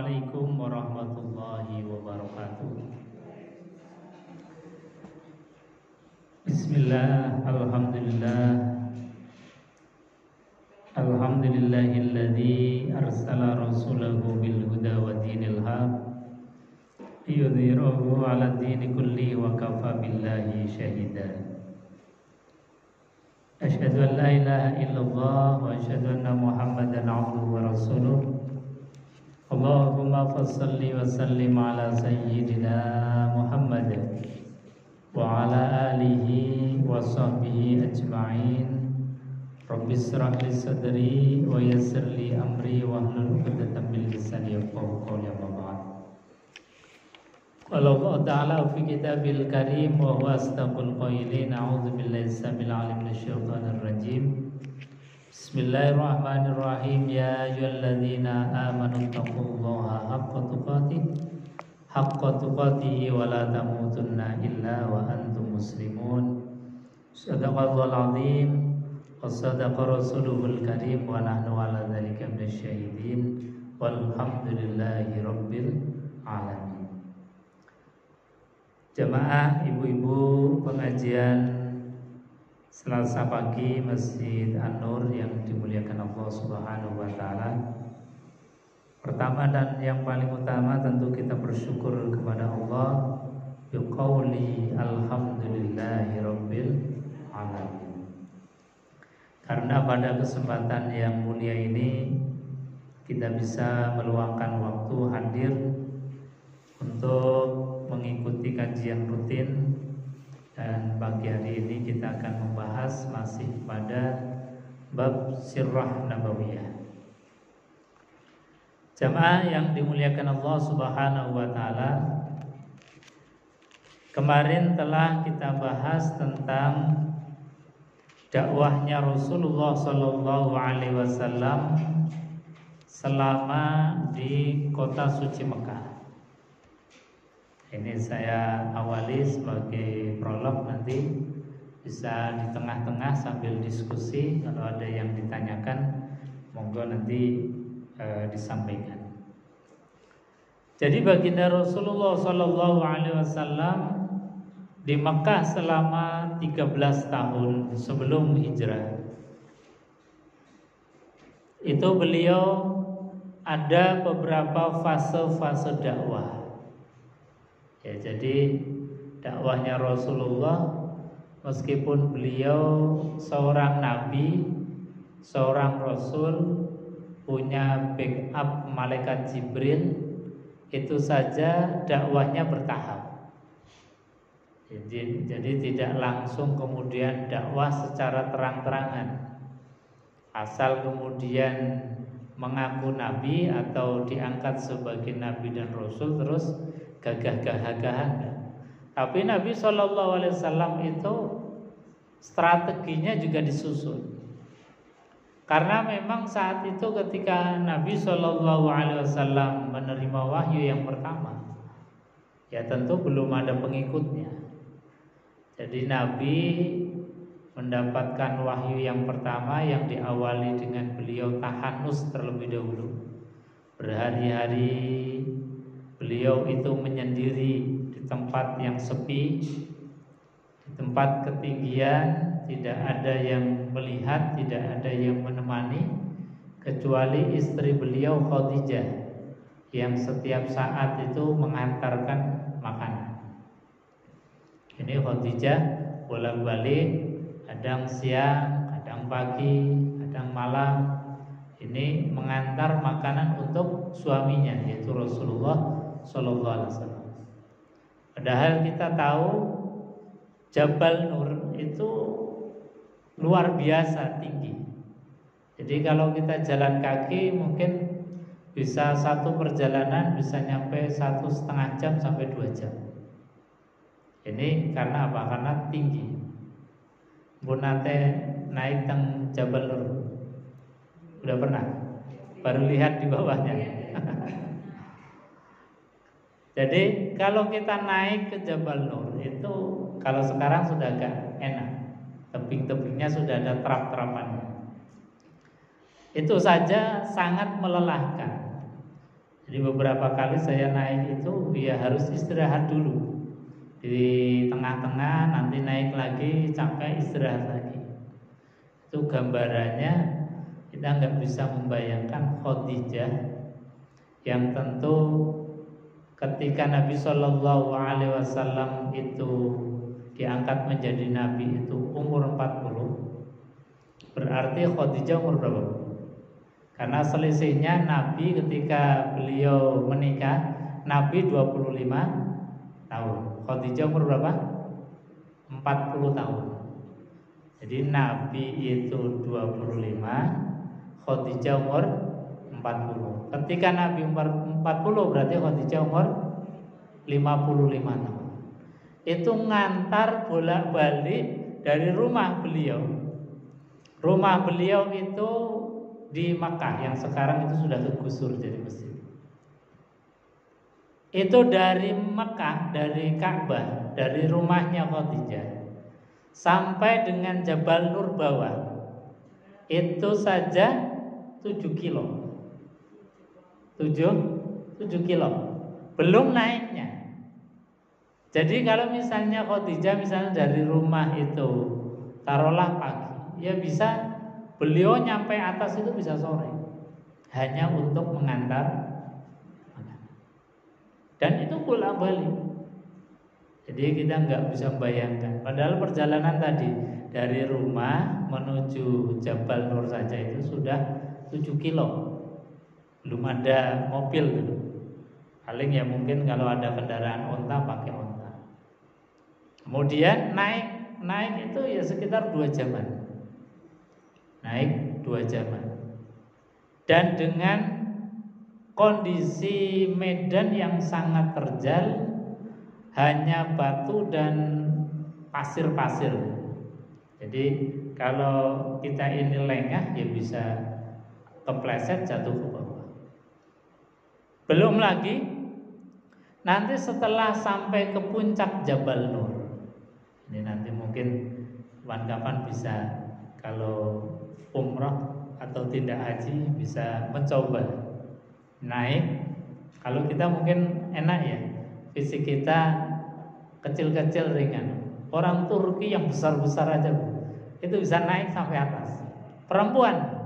Assalamualaikum warahmatullahi wabarakatuh. Bismillah, alhamdulillahilladzi arsala rasulahu bil huda wa dinil haq liyudhhirahu 'ala dini kulli wa kafa billahi syahida. Asyhadu an la ilaha illallah wa asyhadu anna Muhammadan 'abduhu wa rasuluh. Allahumma fassalli wa sallim ala sayyidina Muhammad wa ala alihi wa sahbihi ajma'in. Rabbi shrah li sadri wa yassir li amri wa hlul 'uqdatam min lisani yafqahu qawli. Amma ba'd. Qala Allah ta'ala fi kitabil karim wa huwa asdaqul qailin. A'udzu billahi samil 'alim minasyaitonir rajim. Bismillahirrahmanirrahim. Ya ayyuhalladzina amanu taqullaha haqqa tuqatih wa la tamutunna illa wa antum muslimun. Shadaqallahul azim wa sadaqa rasuluhul karim wa nahnu ala dzalika minasyahidin walhamdulillahi rabbil alamin. Jamaah ibu-ibu pengajian Selasa pagi Masjid An-Nur yang dimuliakan Allah Subhanahu wa taala. Pertama dan yang paling utama tentu kita bersyukur kepada Allah biqauli alhamdulillahi rabbil alamin. Karena pada kesempatan yang mulia ini kita bisa meluangkan waktu hadir untuk mengikuti kajian rutin. Dan pagi hari ini kita akan membahas masih pada bab sirrah nabawiyah. Jamaah yang dimuliakan Allah Subhanahu wa taala, kemarin telah kita bahas tentang dakwahnya Rasulullah sallallahu alaihi wasallam selama di kota suci Mekah. Ini saya awali sebagai prolog, nanti bisa di tengah-tengah sambil diskusi. Kalau ada yang ditanyakan, monggo nanti disampaikan. Jadi baginda Rasulullah Sallallahu Alaihi Wasallam di Mekah selama 13 tahun sebelum hijrah. Itu beliau ada beberapa fase-fase dakwah. Ya, jadi dakwahnya Rasulullah, meskipun beliau seorang nabi, seorang rasul, punya backup malaikat Jibril, itu saja dakwahnya bertahap. Jadi tidak langsung kemudian dakwah secara terang-terangan. Asal kemudian mengaku nabi atau diangkat sebagai nabi dan rasul terus gagah-gagahan. Tapi Nabi SAW itu strateginya juga disusun. Karena memang saat itu ketika Nabi SAW menerima wahyu yang pertama, ya tentu belum ada pengikutnya. Jadi Nabi mendapatkan wahyu yang pertama yang diawali dengan beliau tahanus terlebih dahulu. Berhari-hari beliau itu menyendiri di tempat yang sepi, di tempat ketinggian, tidak ada yang melihat, tidak ada yang menemani, kecuali istri beliau Khadijah yang setiap saat itu mengantarkan makanan. Ini Khadijah bolak-balik, kadang siang, kadang pagi, kadang malam, ini mengantar makanan untuk suaminya, yaitu Rasulullah Sallallahu Alaihi Wasallam. Padahal kita tahu Jabal Nur itu luar biasa tinggi. Jadi kalau kita jalan kaki mungkin bisa satu perjalanan bisa nyampe 1,5 jam sampai 2 jam. Ini karena apa? Karena tinggi. Bu nate naik teng Jabal Nur, udah pernah? Baru lihat di bawahnya. Jadi kalau kita naik ke Jabal Nur itu kalau sekarang sudah agak enak, tebing-tebingnya sudah ada terap-terapannya. Itu saja sangat melelahkan. Jadi Jadi beberapa kali saya naik itu ya harus istirahat dulu. Di tengah-tengah nanti naik lagi, capek istirahat lagi. Itu gambarannya kita nggak bisa membayangkan Khadijah yang tentu ketika Nabi Shallallahu Alaihi Wasallam itu diangkat menjadi Nabi itu umur 40. Berarti Khadijah umur berapa? Karena selisihnya Nabi ketika beliau menikah, Nabi 25 tahun. Khadijah umur berapa? 40 tahun. Jadi Nabi itu 25, Khadijah umur 40. Ketika Nabi umur 40 berarti Khadijah umur 55 tahun. Itu ngantar bolak-balik dari rumah beliau. Rumah beliau itu di Makkah yang sekarang itu sudah kegusur jadi masjid. Itu dari Makkah, dari Ka'bah, dari rumahnya Khadijah sampai dengan Jabal Nur bawah itu saja 7 kilo. 7 kilo. Belum naiknya. Jadi kalau misalnya Khadijah misalnya dari rumah itu taruhlah pagi, ya bisa beliau nyampe atas itu bisa sore, hanya untuk mengantar, dan itu bolak-balik. Jadi kita nggak bisa membayangkan. Padahal perjalanan tadi dari rumah menuju Jabal Nur saja itu sudah 7 kilo. Belum ada mobil gitu. Paling ya mungkin kalau ada kendaraan onta pakai onta. Kemudian naik itu ya sekitar 2 jaman. Naik 2 jaman. Dan dengan kondisi medan yang sangat terjal, hanya batu dan pasir-pasir. Jadi kalau kita ini lengah ya bisa kepleset jatuh ke bawah. Belum lagi nanti setelah sampai ke puncak Jabal Nur. Ini nanti mungkin kapan bisa kalau umrah atau tidak haji bisa mencoba naik. Kalau kita mungkin enak ya, fisik kita kecil-kecil ringan. Orang Turki yang besar-besar aja itu bisa naik sampai atas. Perempuan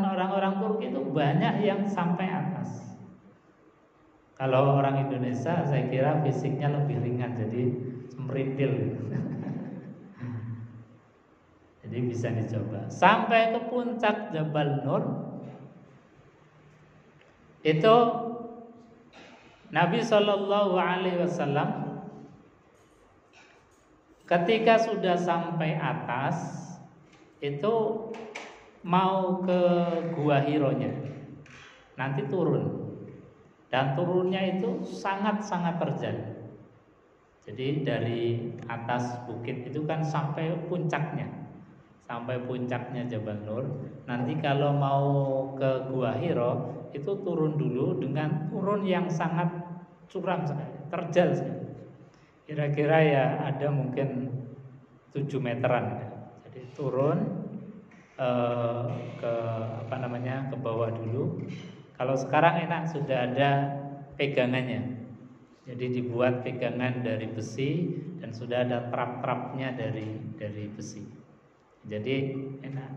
orang-orang Turki itu banyak yang sampai atas. Kalau orang Indonesia saya kira fisiknya lebih ringan, jadi semerintil. Jadi bisa dicoba. Sampai ke puncak Jabal Nur itu Nabi Shallallahu Alaihi Wasallam ketika sudah sampai atas itu mau ke Gua Hironya, nanti turun. Dan turunnya itu sangat-sangat terjal. Jadi dari atas bukit itu kan sampai puncaknya Jabal Nur. Nanti kalau mau ke Gua Hiro itu turun dulu dengan turun yang sangat curam sekali, terjal sekali. Kira-kira ya ada mungkin 7 meteran. Jadi turun ke bawah dulu. Kalau sekarang enak sudah ada pegangannya. Jadi dibuat pegangan dari besi dan sudah ada trap-trapnya dari besi. Jadi enak.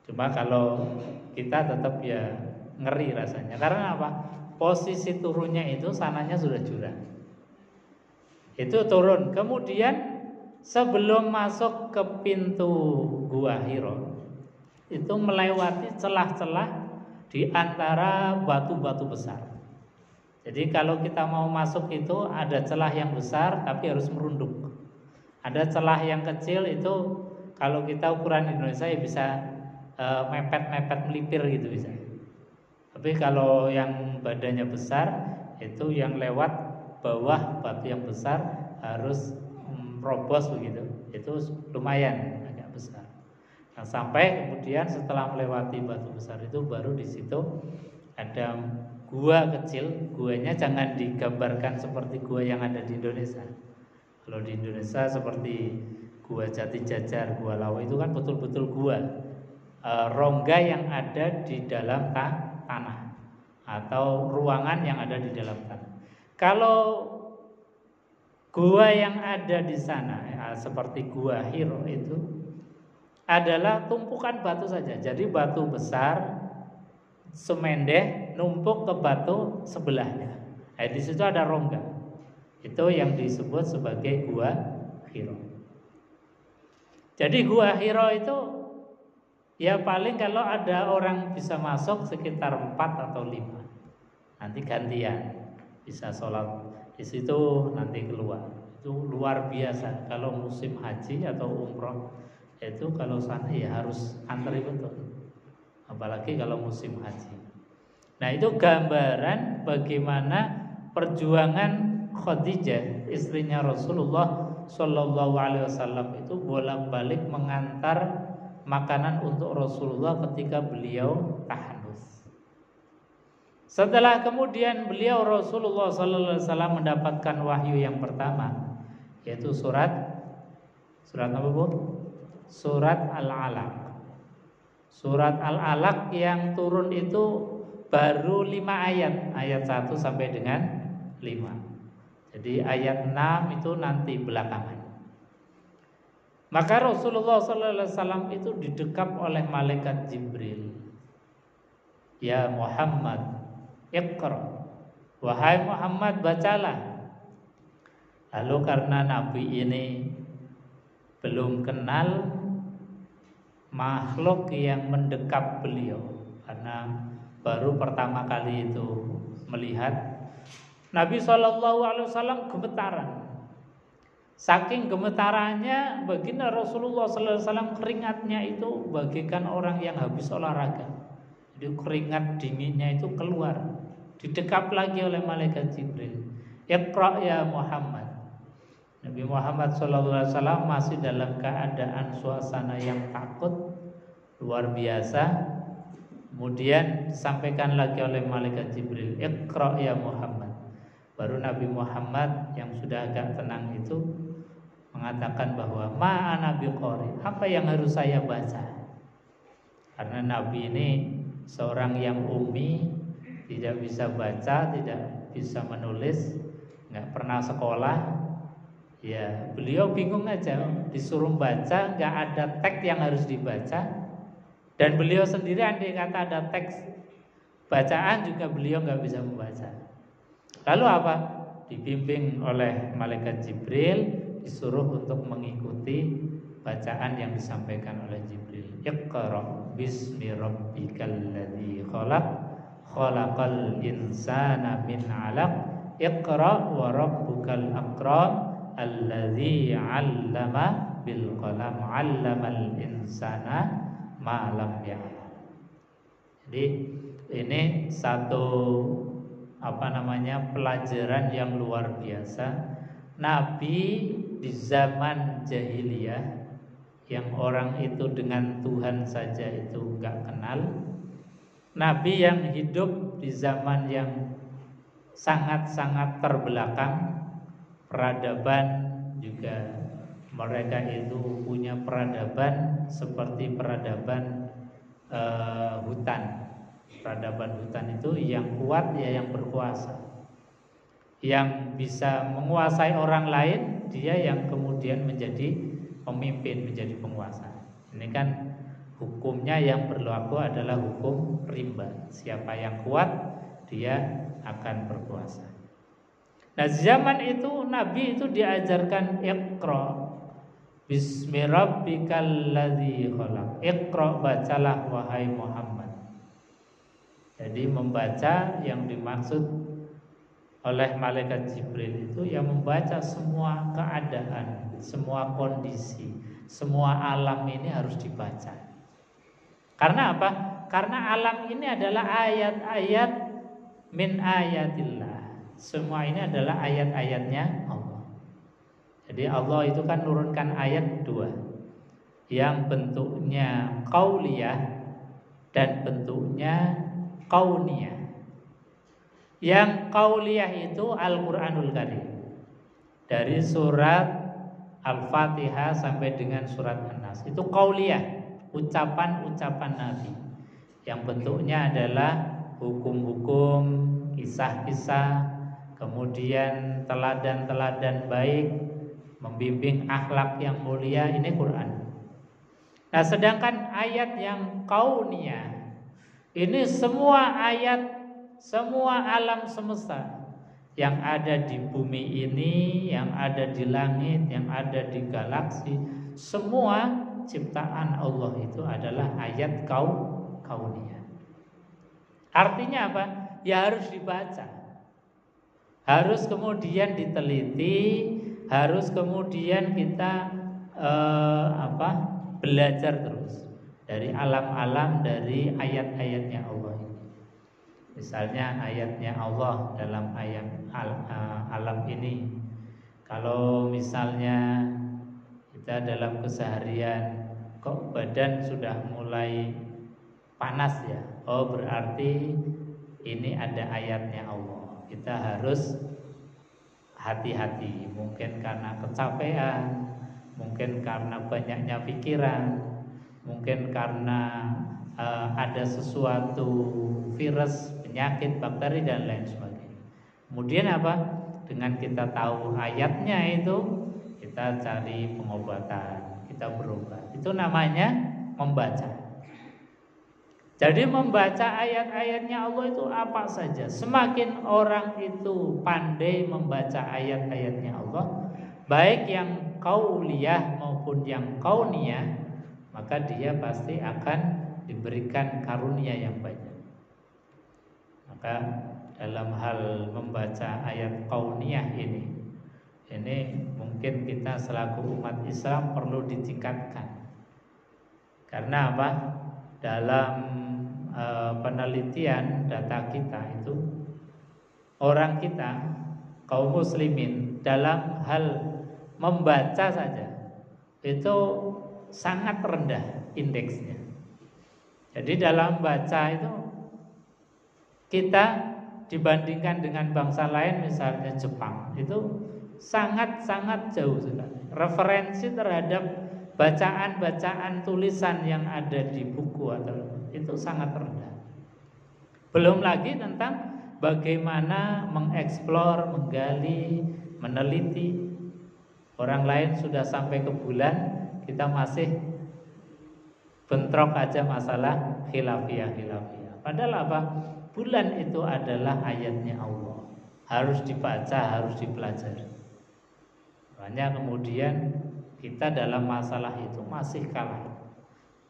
Cuma kalau kita tetap ya ngeri rasanya. Karena apa? Posisi turunnya itu sananya sudah jurang. Itu turun. Kemudian sebelum masuk ke pintu Gua Hiro itu melewati celah-celah di antara batu-batu besar. Jadi kalau kita mau masuk itu ada celah yang besar tapi harus merunduk. Ada celah yang kecil itu kalau kita ukuran Indonesia ya bisa mepet-mepet melipir gitu bisa. Tapi kalau yang badannya besar itu yang lewat bawah batu yang besar harus robos begitu. Itu lumayan agak besar. Nah, sampai kemudian setelah melewati batu besar itu baru di situ ada gua kecil. Guanya jangan digambarkan seperti gua yang ada di Indonesia. Kalau di Indonesia seperti Gua Jati Jajar, Gua Lawu itu kan betul-betul gua. rongga yang ada di dalam tanah atau ruangan yang ada di dalam tanah. Kalau gua yang ada di sana seperti gua Hiro itu adalah tumpukan batu saja. Jadi batu besar semendeh numpuk ke batu sebelahnya. Di situ ada rongga. Itu yang disebut sebagai gua Hiro. Jadi gua Hiro itu ya paling kalau ada orang bisa masuk sekitar 4 atau 5. Nanti gantian bisa sholat di situ nanti keluar. Itu luar biasa. Kalau musim haji atau umroh itu kalau sana ya harus antri betul. Apalagi kalau musim haji. Nah itu gambaran bagaimana perjuangan Khadijah istrinya Rasulullah Shallallahu Alaihi Wasallam itu bolak-balik mengantar makanan untuk Rasulullah ketika beliau tahanus. Setelah kemudian beliau Rasulullah Sallallahu Alaihi Wasallam mendapatkan wahyu yang pertama, yaitu surat apa bu? Surat Al-Alaq. Surat Al-Alaq yang turun itu baru 5 ayat, ayat 1 sampai dengan 5. Jadi ayat 6 itu nanti belakangan. Maka Rasulullah SAW itu didekap oleh malaikat Jibril. Ya Muhammad, Iqra. Wahai Muhammad, bacalah. Lalu karena Nabi ini belum kenal makhluk yang mendekap beliau, karena baru pertama kali itu melihat, Nabi SAW gemetaran. Saking gemetarannya, baginda Rasulullah SAW keringatnya itu bagaikan orang yang habis olahraga. Jadi keringat dinginnya itu keluar. Didekap lagi oleh malaikat Jibril. Iqra ya Muhammad. Nabi Muhammad SAW masih dalam keadaan suasana yang takut luar biasa. Kemudian disampaikan lagi oleh malaikat Jibril, Iqra ya Muhammad. Baru Nabi Muhammad yang sudah agak tenang itu mengatakan bahwa ma'ana biqari, apa yang harus saya baca? Karena Nabi ini seorang yang ummi, tidak bisa baca, tidak bisa menulis, nggak pernah sekolah. Ya beliau bingung aja, disuruh baca, nggak ada teks yang harus dibaca. Dan beliau sendiri andai kata ada teks bacaan juga beliau nggak bisa membaca. Lalu apa? Dibimbing oleh malaikat Jibril, disuruh untuk mengikuti bacaan yang disampaikan oleh Jibril. Iqra bismi rabbikal ladzi khalaq, khalaqal insana min 'alaq, Iqra wa rabbukal akram, alladzi 'allama bil qalam, 'allamal insana ma lam ya'lam. Jadi ini satu pelajaran yang luar biasa. Nabi di zaman jahiliyah yang orang itu dengan Tuhan saja itu enggak kenal. Nabi yang hidup di zaman yang sangat-sangat terbelakang, peradaban juga mereka itu punya peradaban seperti peradaban hutan. Peradaban hutan itu yang kuat ya yang berkuasa, yang bisa menguasai orang lain, dia yang kemudian menjadi pemimpin, menjadi penguasa. Ini kan hukumnya yang berlaku adalah hukum rimba. Siapa yang kuat dia akan berkuasa. Nah zaman itu Nabi itu diajarkan Iqra bismi rabbikal ladzi khalaq. Iqra, bacalah wahai Muhammad. Jadi membaca yang dimaksud oleh malaikat Jibril itu yang membaca semua keadaan, semua kondisi, semua alam ini harus dibaca. Karena apa? Karena alam ini adalah ayat-ayat min ayatillah. Semua ini adalah ayat-ayatnya Allah. Jadi Allah itu kan nurunkan ayat 2, yang bentuknya qauliyah dan bentuknya kauniyah. Yang qauliyah itu Al-Qur'anul Karim, dari surat Al-Fatihah sampai dengan surat An-Nas, itu qauliyah. ucapan-ucapan Nabi yang bentuknya adalah hukum-hukum, kisah-kisah, kemudian teladan-teladan baik, membimbing akhlak yang mulia. Ini Quran. Nah, sedangkan ayat yang kauniyah, ini semua ayat, semua alam semesta yang ada di bumi ini, yang ada di langit, yang ada di galaksi, semua ciptaan Allah itu adalah ayat kauniyah. Artinya apa? Ya harus dibaca, harus kemudian diteliti, harus kemudian kita belajar terus dari alam-alam, dari ayat-ayatnya Allah. Misalnya ayatnya Allah dalam ayat alam ini. Kalau misalnya kita dalam keseharian kok badan sudah mulai panas ya, oh berarti ini ada ayatnya Allah. Kita harus hati-hati, mungkin karena kecapean, mungkin karena banyaknya pikiran, mungkin karena ada sesuatu virus, penyakit, bakteri dan lain sebagainya. Kemudian apa? Dengan kita tahu ayatnya itu, kita cari pengobatan, kita berobat. Itu namanya membaca. Jadi membaca ayat-ayatnya Allah itu apa saja. Semakin orang itu pandai membaca ayat-ayatnya Allah, baik yang qauliyah maupun yang kauniyah, maka dia pasti akan diberikan karunia yang banyak. Maka dalam hal membaca ayat kauniyah ini mungkin kita selaku umat Islam perlu ditingkatkan. Karena apa? Dalam penelitian data kita itu, orang kita kaum muslimin dalam hal membaca saja itu sangat rendah indeksnya. Jadi dalam baca itu kita dibandingkan dengan bangsa lain, misalnya Jepang, itu sangat-sangat jauh sekali. Referensi terhadap bacaan-bacaan tulisan yang ada di buku itu sangat rendah. Belum lagi tentang bagaimana mengeksplor, menggali, meneliti. Orang lain sudah sampai ke bulan, kita masih bentrok aja masalah khilafiyah. Padahal apa? Bulan itu adalah ayatnya Allah, harus dibaca, harus dipelajari. Makanya kemudian kita dalam masalah itu masih kalah.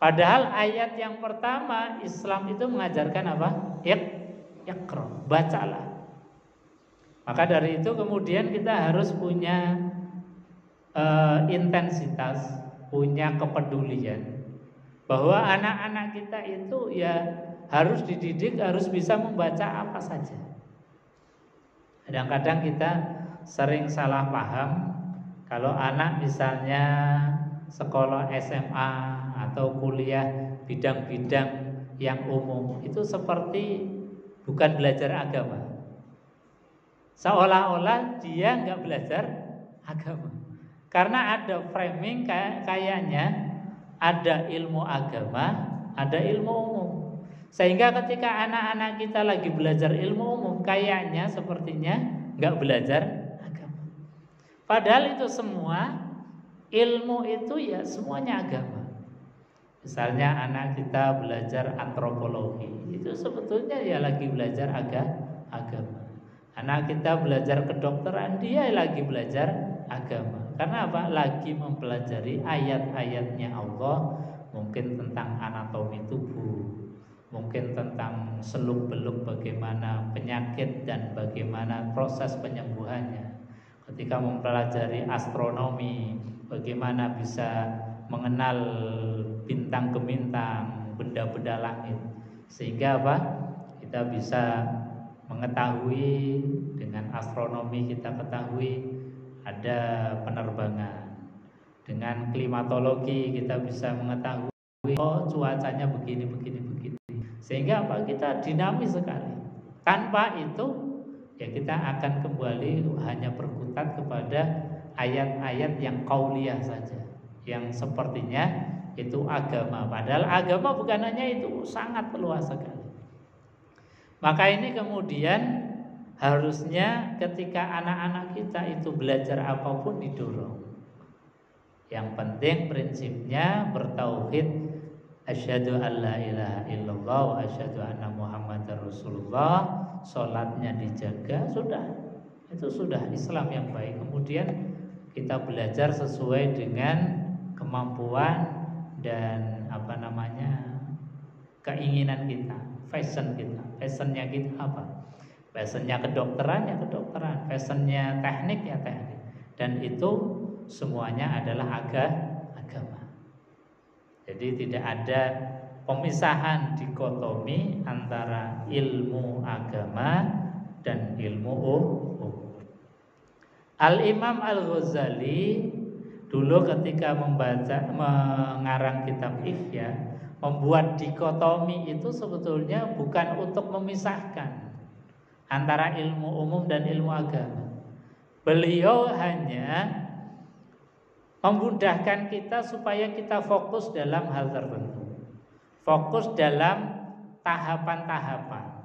Padahal ayat yang pertama Islam itu mengajarkan apa? Iqra, bacalah. Maka dari itu kemudian kita harus punya intensitas, punya kepedulian bahwa anak-anak kita itu ya harus dididik, harus bisa membaca apa saja. Kadang-kadang kita sering salah paham kalau anak misalnya sekolah SMA atau kuliah bidang-bidang yang umum itu seperti bukan belajar agama. Seolah-olah dia nggak belajar agama. Karena ada framing kayaknya ada ilmu agama, ada ilmu umum. Sehingga ketika anak-anak kita lagi belajar ilmu umum, kayaknya sepertinya nggak belajar agama. Padahal itu semua ilmu itu ya semuanya agama. Misalnya anak kita belajar antropologi, itu sebetulnya ya lagi belajar agama. Anak kita belajar kedokteran, dia lagi belajar agama. Karena apa? Lagi mempelajari ayat-ayatnya Allah, mungkin tentang anatomi tubuh, mungkin tentang seluk-beluk bagaimana penyakit dan bagaimana proses penyembuhannya. Ketika mempelajari astronomi, bagaimana bisa mengenal bintang gemintang, benda-benda langit, sehingga apa? Kita bisa mengetahui dengan astronomi, kita ketahui ada penerbangan. Dengan klimatologi kita bisa mengetahui oh cuacanya begini. Sehingga apa? Kita dinamis sekali. Tanpa itu ya kita akan kembali hanya berkutat kepada ayat-ayat yang qauliyah saja, yang sepertinya itu agama. Padahal agama bukan hanya itu, sangat luas sekali. Maka ini kemudian harusnya ketika anak-anak kita itu belajar apapun didorong. Yang penting prinsipnya bertauhid, asyhadu alla ilaha illallah wa asyhadu anna muhammadar rasulullah, salatnya dijaga, sudah. Itu sudah Islam yang baik. Kemudian kita belajar sesuai dengan kemampuan dan keinginan kita, passion kita. Passionnya kita apa? Passionnya kedokteran ya kedokteran, passionnya teknik ya teknik. Dan itu semuanya adalah agama. Jadi tidak ada pemisahan dikotomi antara ilmu agama dan ilmu umum. Al-Imam Al-Ghazali dulu ketika mengarang kitab Ihya, membuat dikotomi itu sebetulnya bukan untuk memisahkan antara ilmu umum dan ilmu agama. Beliau hanya memudahkan kita supaya kita fokus dalam hal tertentu, fokus dalam tahapan-tahapan.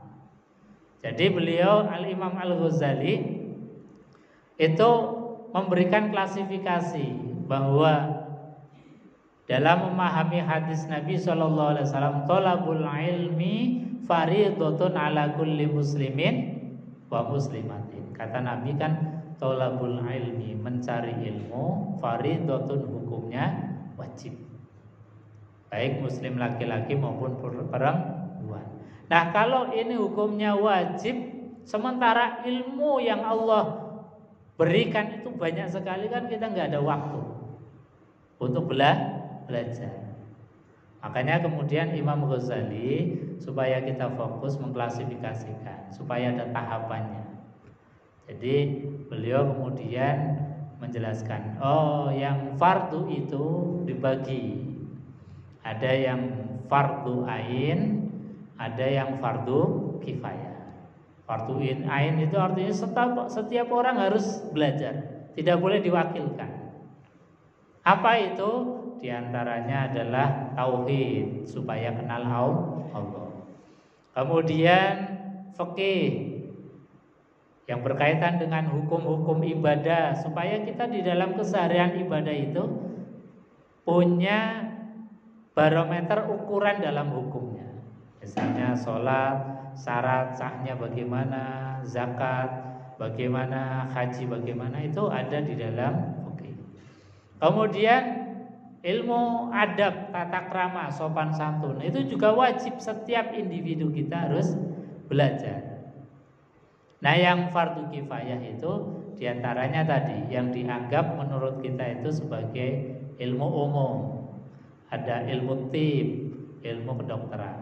Jadi beliau Al-Imam Al-Ghazali itu memberikan klasifikasi bahwa dalam memahami hadis Nabi SAW, thalabul ilmi fardhatun ala kulli muslimin wa muslimatin. Kata Nabi kan, thalabul ilmi, mencari ilmu, fardhatun, hukumnya wajib, baik muslim laki-laki maupun perempuan. Nah, kalau ini hukumnya wajib, sementara ilmu yang Allah berikan itu banyak sekali, kan kita nggak ada waktu untuk belajar. Makanya kemudian Imam Ghazali supaya kita fokus mengklasifikasikan, supaya ada tahapannya. Jadi beliau kemudian menjelaskan, oh yang fardu itu dibagi. Ada yang fardu ain, ada yang fardu kifayah. Fardu ain itu artinya setiap orang harus belajar, tidak boleh diwakilkan. Apa itu? Di antaranya adalah tauhid, supaya kenal Allah. Kemudian fikih yang berkaitan dengan hukum-hukum ibadah, supaya kita di dalam keseharian ibadah itu punya barometer ukuran dalam hukumnya. Misalnya sholat, syarat sahnya bagaimana, zakat bagaimana, haji bagaimana, itu ada di dalam fikih. Kemudian ilmu adab, tata krama, sopan santun, itu juga wajib, setiap individu kita harus belajar. Nah, yang fardu kifayah itu diantaranya tadi yang dianggap menurut kita itu sebagai ilmu umum. Ada ilmu tib, ilmu kedokteran,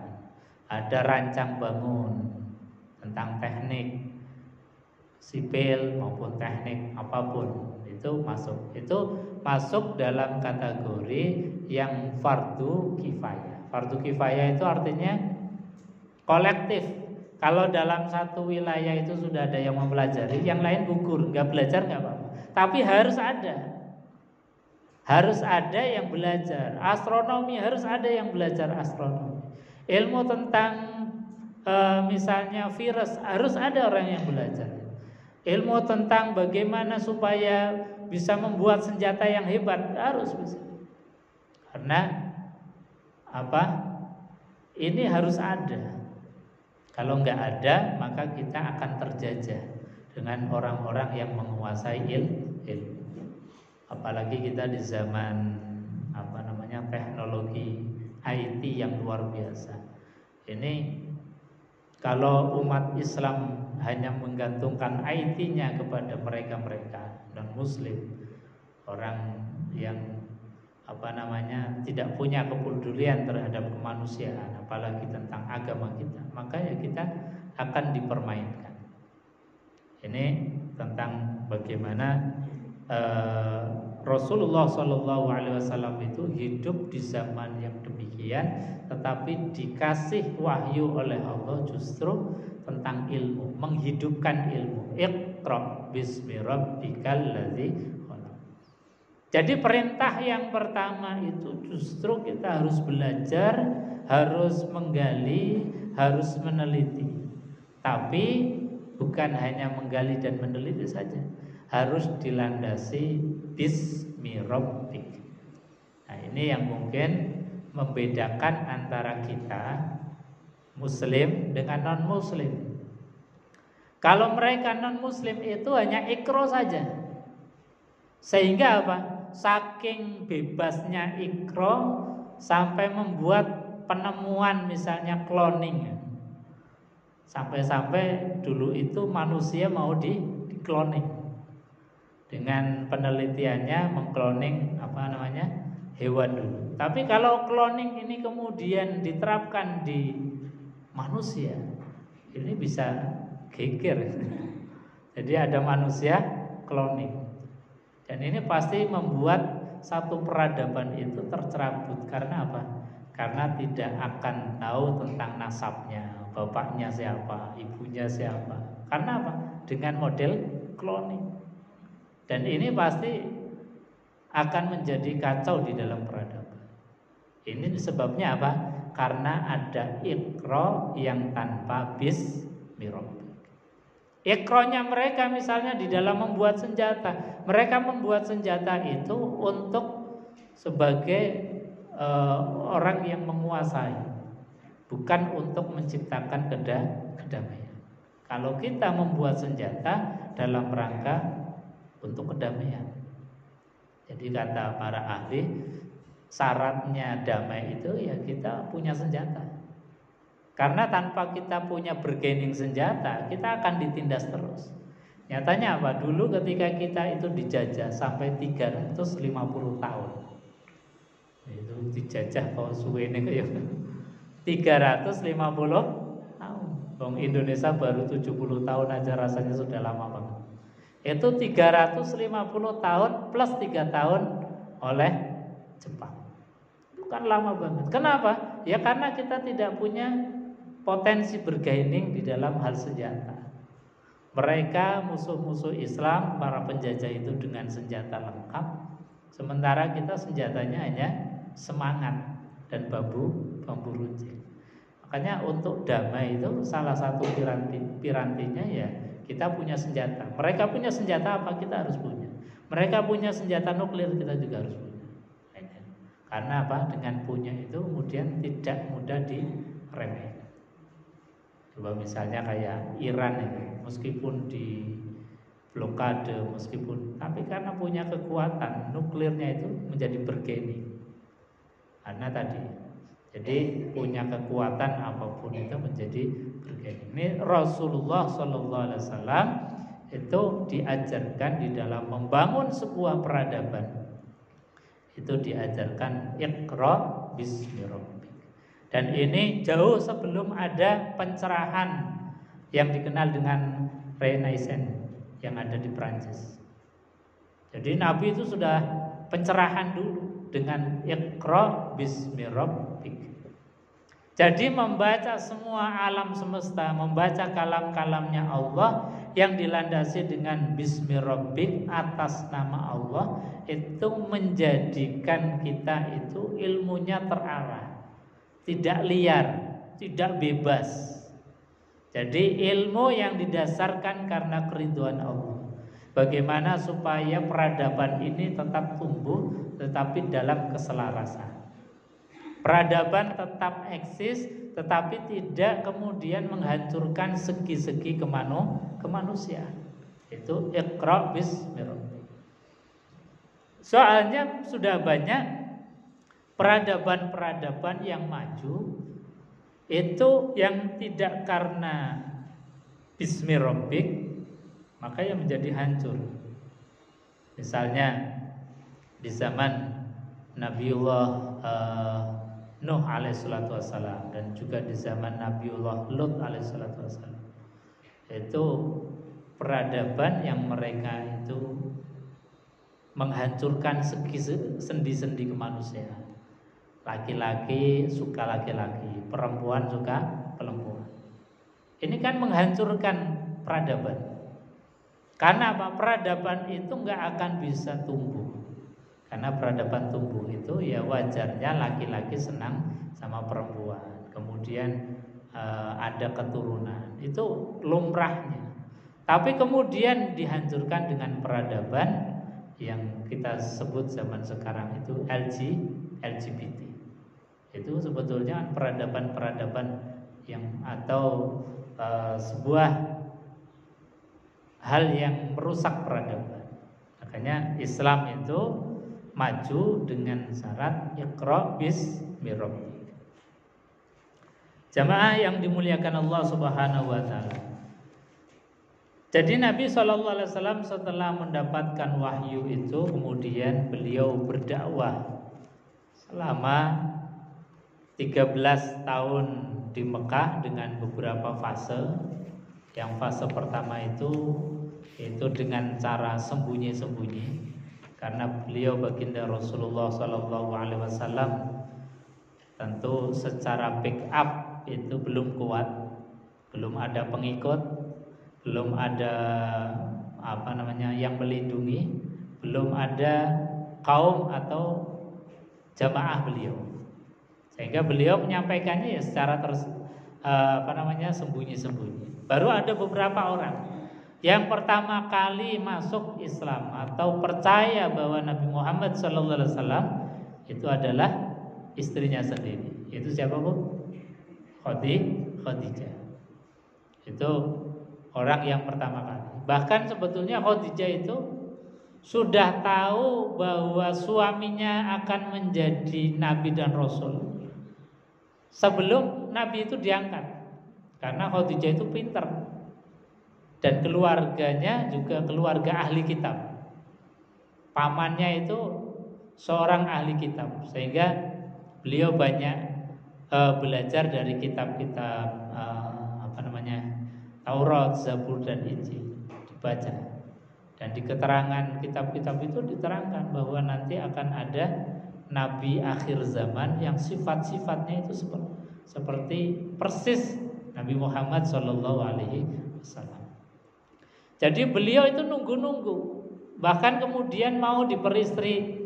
ada rancang bangun tentang teknik sipil maupun teknik apapun, itu masuk dalam kategori yang fardu kifayah. Fardu kifayah itu artinya kolektif. Kalau dalam satu wilayah itu sudah ada yang mempelajari, yang lain gugur, nggak belajar nggak apa-apa. Tapi harus ada yang belajar. Astronomi harus ada yang belajar astronomi. Ilmu tentang misalnya virus harus ada orang yang belajar. Ilmu tentang bagaimana supaya bisa membuat senjata yang hebat harus bisa. Karena apa? Ini harus ada. Kalau nggak ada, maka kita akan terjajah dengan orang-orang yang menguasai ilmu. Apalagi kita di zaman teknologi IT yang luar biasa. Ini kalau umat Islam hanya menggantungkan IT-nya kepada mereka-mereka non-muslim, orang yang tidak punya kepedulian terhadap kemanusiaan, apalagi tentang agama kita, maka ya kita akan dipermainkan. Ini tentang bagaimana Rasulullah SAW itu hidup di zaman yang demikian, tetapi dikasih wahyu oleh Allah justru tentang ilmu, menghidupkan ilmu. Iqra bismi rabbikal ladzi khalaq. Jadi perintah yang pertama itu justru kita harus belajar, harus menggali, harus meneliti. Tapi bukan hanya menggali dan meneliti saja, harus dilandasi bismi rabbik. Nah, ini yang mungkin membedakan antara kita muslim dengan non-muslim. Kalau mereka non-muslim itu hanya ikro saja. Sehingga apa? Saking bebasnya ikro sampai membuat penemuan misalnya cloning. Sampai-sampai dulu itu manusia mau di-cloning. Dengan penelitiannya mengcloning hewan dulu. Tapi kalau cloning ini kemudian diterapkan di manusia, ini bisa geger. Jadi ada manusia cloning. Dan ini pasti membuat satu peradaban itu tercerabut. Karena apa? Karena tidak akan tahu tentang nasabnya, bapaknya siapa, ibunya siapa. Karena apa? Dengan model cloning. Dan ini pasti akan menjadi kacau di dalam peradaban. Ini sebabnya apa? Karena ada ikro yang tanpa bismi rabbik. Ikronya mereka misalnya di dalam membuat senjata. Mereka membuat senjata itu untuk sebagai orang yang menguasai, bukan untuk menciptakan kedamaian. Kalau kita membuat senjata dalam rangka untuk kedamaian. Jadi kata para ahli, syaratnya damai itu ya kita punya senjata. Karena tanpa kita punya bargaining senjata, kita akan ditindas terus. Nyatanya apa? Dulu ketika kita itu dijajah sampai 350 tahun. Itu dijajah kalau suwene kayak 350 tahun. Bang Indonesia baru 70 tahun aja rasanya sudah lama banget. Itu 350 tahun plus 3 tahun oleh Jepang. Itu kan lama banget. Kenapa? Ya karena kita tidak punya potensi bergaining di dalam hal senjata. Mereka musuh-musuh Islam, para penjajah itu dengan senjata lengkap, sementara kita senjatanya hanya semangat dan bambu runcing. Makanya untuk damai itu salah satu pirantinya ya kita punya senjata. Mereka punya senjata apa? Kita harus punya. Mereka punya senjata nuklir, kita juga harus punya. Karena apa? Dengan punya itu kemudian tidak mudah diremehkan. Coba misalnya kayak Iran itu, meskipun di blokade, tapi karena punya kekuatan nuklirnya itu menjadi bergaining. Karena tadi, jadi punya kekuatan apapun itu menjadi bergaining. Ini Rasulullah SAW itu diajarkan di dalam membangun sebuah peradaban. Itu diajarkan Iqra bismi rabbik. Dan ini jauh sebelum ada pencerahan yang dikenal dengan Renaissance yang ada di Prancis. Jadi Nabi itu sudah pencerahan dulu dengan Iqra bismi rabbik. Jadi membaca semua alam semesta, membaca kalam-kalamnya Allah yang dilandasi dengan bismi rabbik, atas nama Allah, itu menjadikan kita itu ilmunya terarah. Tidak liar, tidak bebas. Jadi ilmu yang didasarkan karena keridhaan Allah. Bagaimana supaya peradaban ini tetap tumbuh tetapi dalam keselarasan. Peradaban tetap eksis tetapi tidak kemudian menghancurkan segi-segi kemanusiaan. Itu Iqra bismi rabbik. Soalnya sudah banyak peradaban-peradaban yang maju itu yang tidak karena bismi rabbik maka yang menjadi hancur. Misalnya di zaman Nabiullah Nuh alaihissalatu wassalam dan juga di zaman Nabiullah Lut alaihissalatu wassalam, itu peradaban yang mereka itu menghancurkan sendi-sendi kemanusiaan. Laki-laki suka laki-laki, perempuan suka perempuan. Ini kan menghancurkan peradaban. Karena apa? Peradaban itu nggak akan bisa tumbuh. Karena peradaban tumbuh itu ya wajarnya laki-laki senang sama perempuan. Kemudian ada keturunan, itu lumrahnya. Tapi kemudian dihancurkan dengan peradaban yang kita sebut zaman sekarang itu LGBT. Itu sebetulnya peradaban-peradaban yang atau sebuah hal yang merusak peradaban. Makanya Islam itu maju dengan syarat Iqra bismi rabbik. Jamaah yang dimuliakan Allah Subhanahu wa taala. Jadi Nabi SAW setelah mendapatkan wahyu itu, kemudian beliau berdakwah selama 13 tahun di Mekah dengan beberapa fase. Yang fase pertama itu dengan cara sembunyi-sembunyi, karena beliau baginda Rasulullah SAW tentu secara backup itu belum kuat, belum ada pengikut, belum ada yang melindungi, belum ada kaum atau jamaah beliau, sehingga beliau menyampaikannya ya secara sembunyi-sembunyi. Baru ada beberapa orang yang pertama kali masuk Islam atau percaya bahwa Nabi Muhammad SAW itu adalah istrinya sendiri. Itu siapa Bu? Khadijah. Itu orang yang pertama kali. Bahkan sebetulnya Khadijah itu sudah tahu bahwa suaminya akan menjadi Nabi dan Rasul sebelum Nabi itu diangkat. Karena Khadijah itu pintar dan keluarganya juga keluarga ahli kitab. Pamannya itu seorang ahli kitab, sehingga beliau banyak belajar dari kitab-kitab Taurat, Zabur dan Injil dibaca. Dan di keterangan kitab-kitab itu diterangkan bahwa nanti akan ada nabi akhir zaman yang sifat-sifatnya itu seperti persis Nabi Muhammad SAW. Jadi beliau itu nunggu-nunggu, bahkan kemudian mau diperistri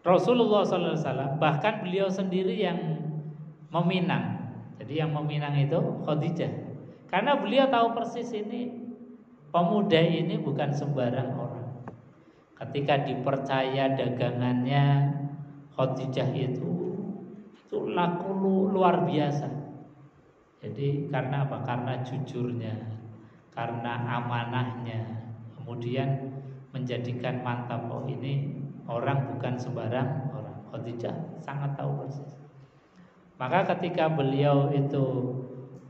Rasulullah SAW. Bahkan beliau sendiri yang meminang. Jadi yang meminang itu Khadijah, karena beliau tahu persis ini pemuda ini bukan sembarang orang. Ketika dipercaya dagangannya, Khadijah itu laku luar biasa. Jadi karena apa? Karena jujurnya, karena amanahnya, kemudian menjadikan mantap, oh ini orang bukan sembarang orang. Khadijah sangat tahu persis. Maka ketika beliau itu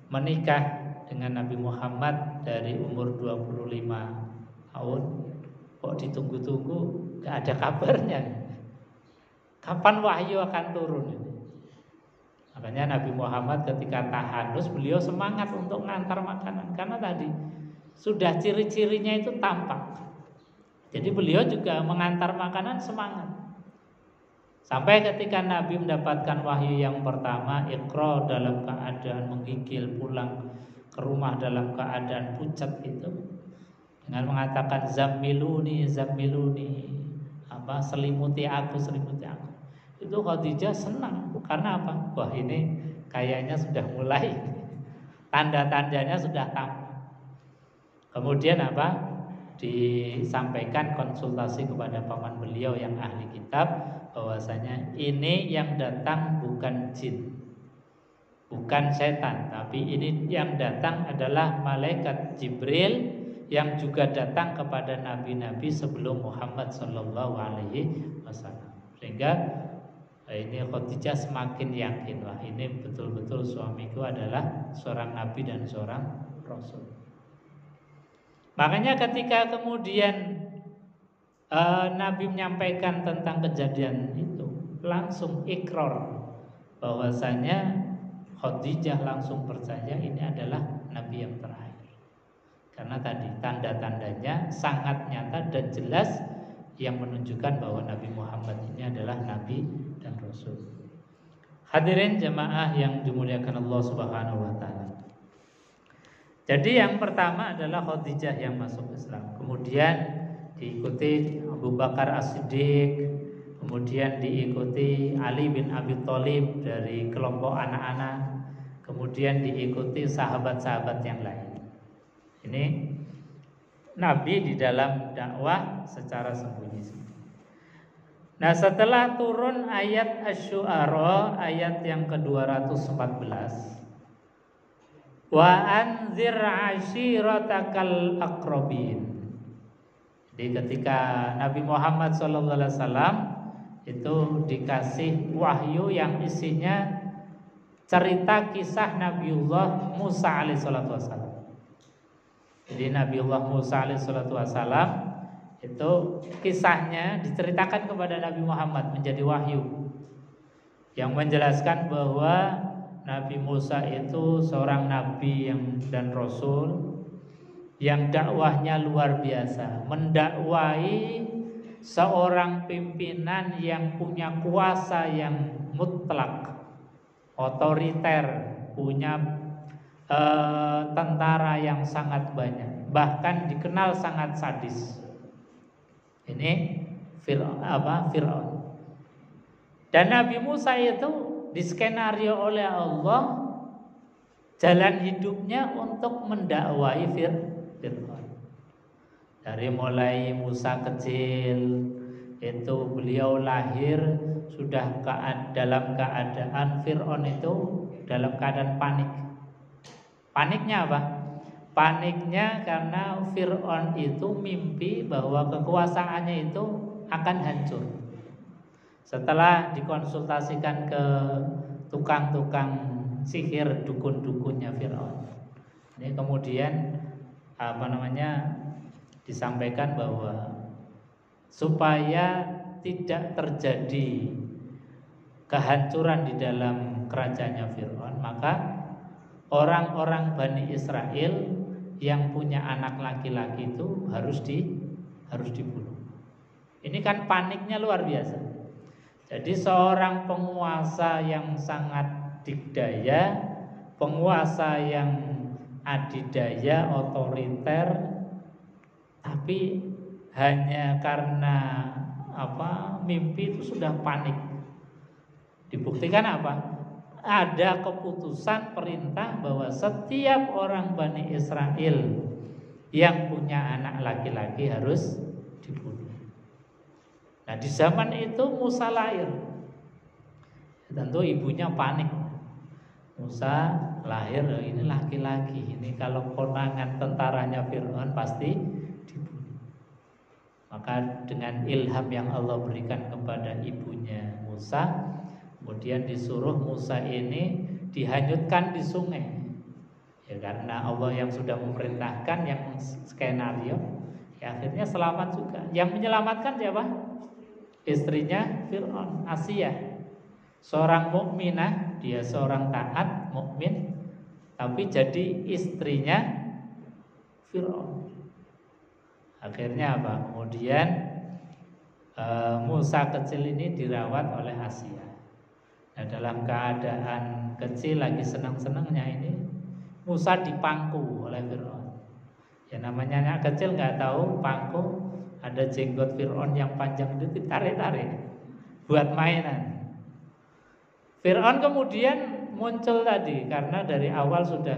menikah dengan Nabi Muhammad dari umur 25 tahun, kok ditunggu-tunggu gak ada kabarnya. Kapan wahyu akan turun? Makanya Nabi Muhammad ketika tahanus, beliau semangat untuk ngantar makanan, karena tadi sudah ciri-cirinya itu tampak. Jadi beliau juga mengantar makanan semangat. Sampai ketika Nabi mendapatkan wahyu yang pertama, Iqra dalam keadaan menggigil, pulang ke rumah dalam keadaan pucat itu, dengan mengatakan zammiluni, selimuti aku. Itu Khadijah senang. Karena apa? Wah, ini kayaknya sudah mulai, tanda-tandanya sudah tampak. Kemudian apa? Disampaikan konsultasi kepada paman beliau yang ahli kitab, bahwasanya ini yang datang bukan jin, bukan setan, tapi ini yang datang adalah malaikat Jibril yang juga datang kepada nabi-nabi sebelum Muhammad SAW. Sehingga ini Khadijah semakin yakin, wah ini betul-betul suamiku adalah seorang nabi dan seorang rasul. Makanya ketika kemudian Nabi menyampaikan tentang kejadian itu, langsung ikrar bahwasanya Khadijah langsung percaya ini adalah nabi yang terakhir. Karena tadi tanda-tandanya sangat nyata dan jelas yang menunjukkan bahwa Nabi Muhammad ini adalah nabi dan rasul. Hadirin jemaah yang dimuliakan Allah Subhanahu wa taala. Jadi yang pertama adalah Khadijah yang masuk Islam. Kemudian diikuti Abu Bakar As-Siddiq, kemudian diikuti Ali bin Abi Thalib dari kelompok anak-anak, kemudian diikuti sahabat-sahabat yang lain. Ini Nabi di dalam dakwah secara sembunyi-sembunyi. Nah, setelah turun ayat Asy-Syu'ara ayat yang ke-214, wa anzir ashiratakal aqrabin. Jadi ketika Nabi Muhammad SAW itu dikasih wahyu yang isinya cerita kisah Nabiullah Musa alaihissalam. Jadi Nabiullah Musa alaihissalam itu kisahnya diceritakan kepada Nabi Muhammad menjadi wahyu yang menjelaskan bahwa Nabi Musa itu seorang nabi dan rasul yang dakwahnya luar biasa, mendakwai seorang pimpinan yang punya kuasa yang mutlak, otoriter, punya tentara yang sangat banyak, bahkan dikenal sangat sadis. Ini Fir'aun. Dan Nabi Musa itu diskenario oleh Allah jalan hidupnya untuk mendakwai Fir'aun. Dari mulai Musa kecil itu beliau lahir sudah dalam keadaan Fir'aun itu dalam keadaan panik. Paniknya apa? Paniknya karena Fir'aun itu mimpi bahwa kekuasaannya itu akan hancur. Setelah dikonsultasikan ke tukang-tukang sihir, dukun-dukunnya Fir'aun, ini kemudian disampaikan bahwa supaya tidak terjadi kehancuran di dalam kerajaannya Fir'aun, maka orang-orang Bani Israel yang punya anak laki-laki itu harus dibunuh. Ini kan paniknya luar biasa. Jadi seorang penguasa yang sangat dikdaya, penguasa yang adidaya, otoriter, tapi hanya karena mimpi itu sudah panik. Dibuktikan apa? Ada keputusan perintah bahwa setiap orang Bani Israel yang punya anak laki-laki harus dibunuh. Nah, di zaman itu Musa lahir. Tentu ibunya panik. Musa lahir, ini laki-laki, ini kalau konangan tentaranya Fir'aun pasti dibunuh. Maka dengan ilham yang Allah berikan kepada ibunya Musa, kemudian disuruh Musa ini dihanyutkan di sungai. Ya, karena Allah yang sudah memerintahkan, yang skenario, ya akhirnya selamat juga. Yang menyelamatkan siapa? Istrinya Fir'aun, Asia. Seorang mukminah, dia seorang taat, mukmin, tapi jadi istrinya Fir'aun. Akhirnya apa? Kemudian Musa kecil ini dirawat oleh Asia. Nah, dalam keadaan kecil lagi senang-senangnya ini Musa dipangku oleh Fir'aun. Ya namanya anak kecil nggak tahu pangku, ada jenggot Fir'aun yang panjang itu ditarik-tarik buat mainan. Fir'aun kemudian muncul tadi karena dari awal sudah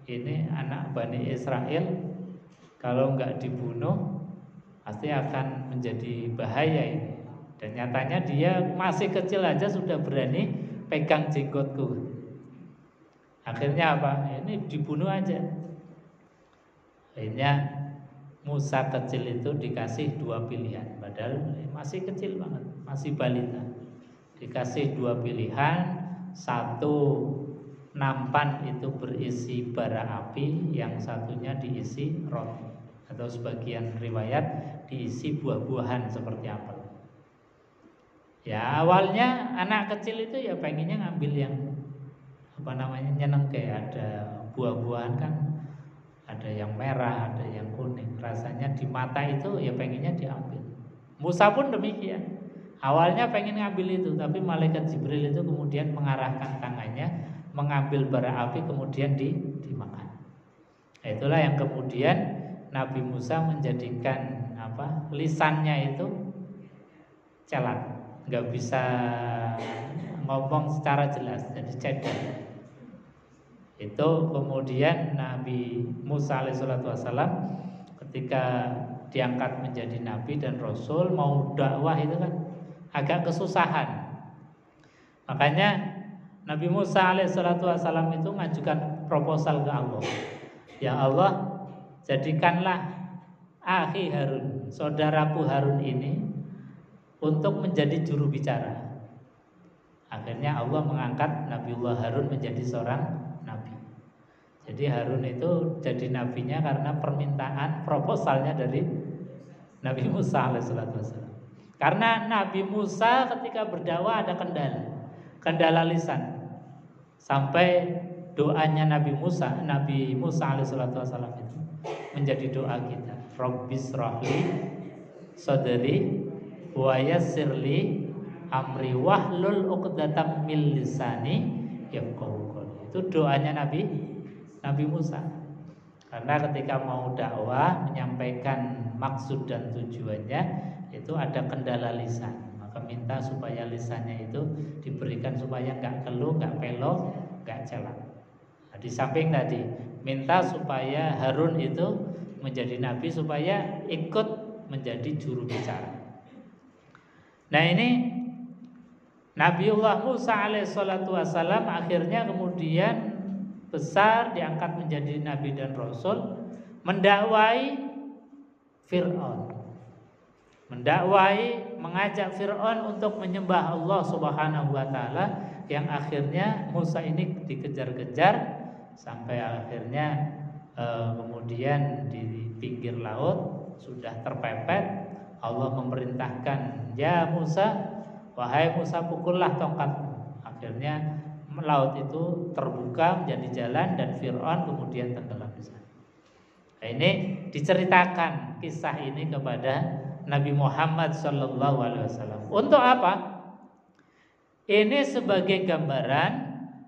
ini anak Bani Israel kalau nggak dibunuh pasti akan menjadi bahaya ini. Dan nyatanya dia masih kecil aja sudah berani pegang jenggotku. Akhirnya apa? Ini dibunuh aja. Akhirnya Musa kecil itu dikasih dua pilihan. Padahal masih kecil banget, masih balita. Dikasih dua pilihan. Satu, nampan itu berisi bara api, yang satunya diisi roti. Atau sebagian riwayat diisi buah-buahan seperti apel. Ya awalnya anak kecil itu ya pengennya ngambil yang nyeneng, kayak ada buah-buahan kan, ada yang merah, ada yang kuning, rasanya di mata itu ya pengennya diambil. Musa pun demikian, awalnya pengen ngambil itu, tapi malaikat Jibril itu kemudian mengarahkan tangannya mengambil bara api kemudian dimakan. Itulah yang kemudian Nabi Musa menjadikan lisannya itu celat, nggak bisa ngomong secara jelas, jadi cedek. Itu kemudian Nabi Musa alaihissalam ketika diangkat menjadi nabi dan rasul, mau dakwah itu kan agak kesusahan. Makanya Nabi Musa alaihissalam itu mengajukan proposal ke Allah. Ya Allah, jadikanlah akhi Harun, saudaraku Harun ini untuk menjadi juru bicara. Akhirnya Allah mengangkat Nabiullah Harun menjadi seorang nabi. Jadi Harun itu jadi nabinya karena permintaan proposalnya dari Nabi Musa alaihissalam. Karena Nabi Musa ketika berdakwah ada kendala lisan. Sampai doanya Nabi Musa alaihissalam itu menjadi doa kita. Rabbis rahli sadri wa yassirli amri wahlul 'uqdatam min lisani yafqahu qawli. Itu doanya Nabi Musa. Karena ketika mau dakwah menyampaikan maksud dan tujuannya itu ada kendala lisan. Maka minta supaya lisannya itu diberikan supaya enggak keluh, enggak pelok, enggak celak. Nah, di samping tadi minta supaya Harun itu menjadi nabi supaya ikut menjadi juru bicara. Nah, ini Nabiullah Musa alaihissalam akhirnya kemudian besar diangkat menjadi nabi dan rasul, mendakwai Fir'aun. Mengajak Fir'aun untuk menyembah Allah Subhanahu wa taala, yang akhirnya Musa ini dikejar-kejar sampai akhirnya kemudian di pinggir laut sudah terpepet. Allah memerintahkan, "Ya Musa, wahai Musa, pukullah tongkatmu." Akhirnya laut itu terbuka menjadi jalan dan Fir'aun kemudian tenggelam di sana. Nah, ini diceritakan kisah ini kepada Nabi Muhammad SAW. Untuk apa? Ini sebagai gambaran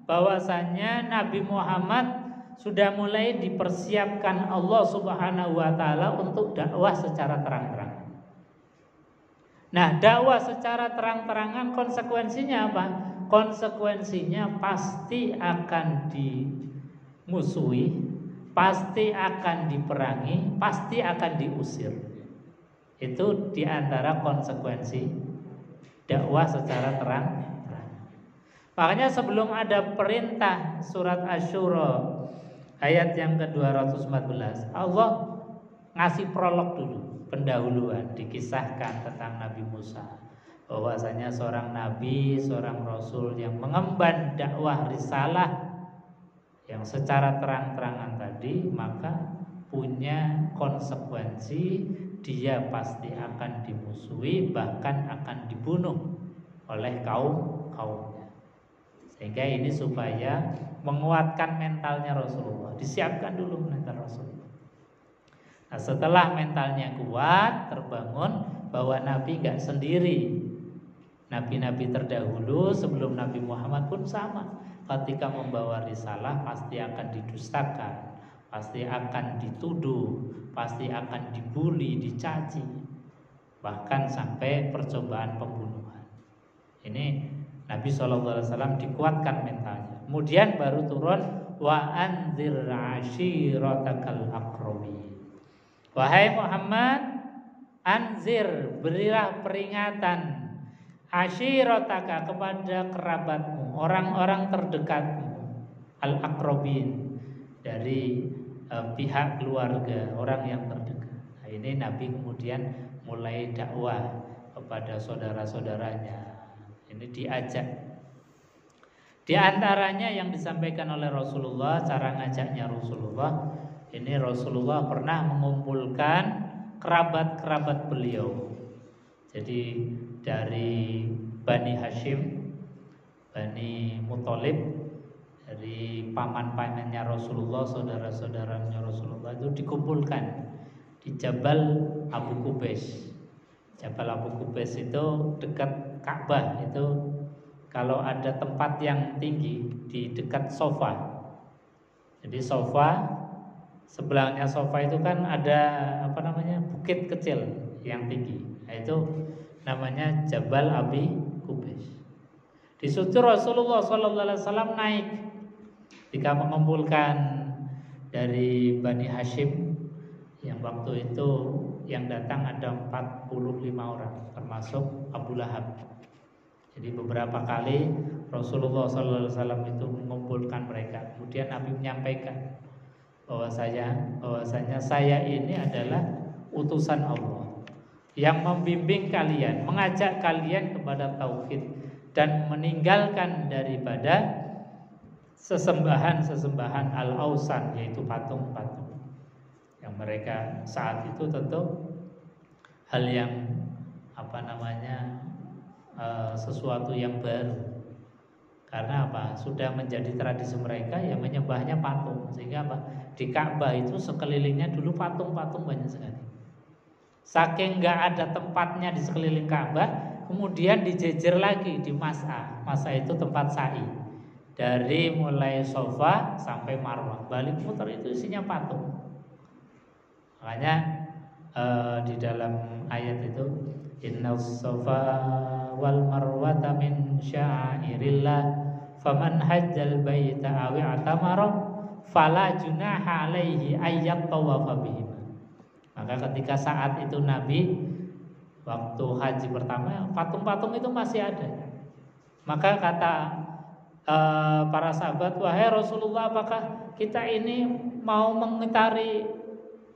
bahwasannya Nabi Muhammad sudah mulai dipersiapkan Allah Subhanahu wa taala untuk dakwah secara terang-terangan. Nah, dakwah secara terang-terangan konsekuensinya apa? Konsekuensinya pasti akan dimusuhi, pasti akan diperangi, pasti akan diusir. Itu diantara konsekuensi dakwah secara terang-terangan. Makanya sebelum ada perintah surat Asy-Syura ayat yang ke-214, Allah ngasih prolog dulu, pendahuluan, dikisahkan tentang Nabi Musa, bahwasanya seorang nabi, seorang rasul yang mengemban dakwah risalah yang secara terang-terangan tadi, maka punya konsekuensi, dia pasti akan dimusuhi, bahkan akan dibunuh oleh kaumnya. Sehingga ini supaya menguatkan mentalnya Rasulullah, disiapkan dulu mental Rasulullah. Nah, setelah mentalnya kuat, terbangun bahwa Nabi gak sendiri. Nabi-nabi terdahulu sebelum Nabi Muhammad pun sama. Ketika membawa risalah pasti akan didustakan, pasti akan dituduh, pasti akan dibully, dicaci, bahkan sampai percobaan pembunuhan. Ini Nabi SAW dikuatkan mentalnya. Kemudian baru turun wa anzir ashiratakal aqrabin. Wahai Muhammad, anzir, berilah peringatan, ashirataka, kepada kerabatmu, orang-orang terdekatmu, al-aqrabin, dari pihak keluarga, orang yang terdekat. Nah, ini Nabi kemudian mulai dakwah kepada saudara-saudaranya. Ini diajak. Di antaranya yang disampaikan oleh Rasulullah, cara ngajaknya Rasulullah, ini Rasulullah pernah mengumpulkan kerabat-kerabat beliau. Jadi dari Bani Hashim, Bani Muthalib, dari paman-pamannya Rasulullah, saudara-saudaranya Rasulullah itu dikumpulkan di Jabal Abu Qubais. Jabal Abu Qubais itu dekat Ka'bah. Itu kalau ada tempat yang tinggi di dekat sofa. Jadi sofa Sebelahnya Safa itu kan ada bukit kecil yang tinggi. Nah, itu namanya Jabal Abi Kubais. Di situ Rasulullah SAW naik ketika mengumpulkan dari Bani Hashim yang waktu itu yang datang ada 45 orang termasuk Abu Lahab. Jadi beberapa kali Rasulullah SAW itu mengumpulkan mereka. Kemudian Nabi menyampaikan bahwasanya saya ini adalah utusan Allah yang membimbing kalian, mengajak kalian kepada tauhid dan meninggalkan daripada sesembahan al-ausan, yaitu patung-patung yang mereka saat itu tentu hal yang sesuatu yang baru. Karena sudah menjadi tradisi mereka yang menyembahnya patung. Sehingga di Ka'bah itu sekelilingnya dulu patung-patung banyak sekali. Saking nggak ada tempatnya di sekeliling Ka'bah, kemudian dijejer lagi di Mas'a. Mas'a itu tempat sa'i. Dari mulai Safa sampai Marwah, balik muter itu isinya patung. Makanya di dalam ayat itu Innas Safa wal Marwata min syairillah faman hajjal baita aw i'tamara fala junaha alaihi ayyat tawafa bihim. Maka ketika saat itu Nabi waktu haji pertama, patung-patung itu masih ada. Maka kata para sahabat, wahai Rasulullah, apakah kita ini mau mengitari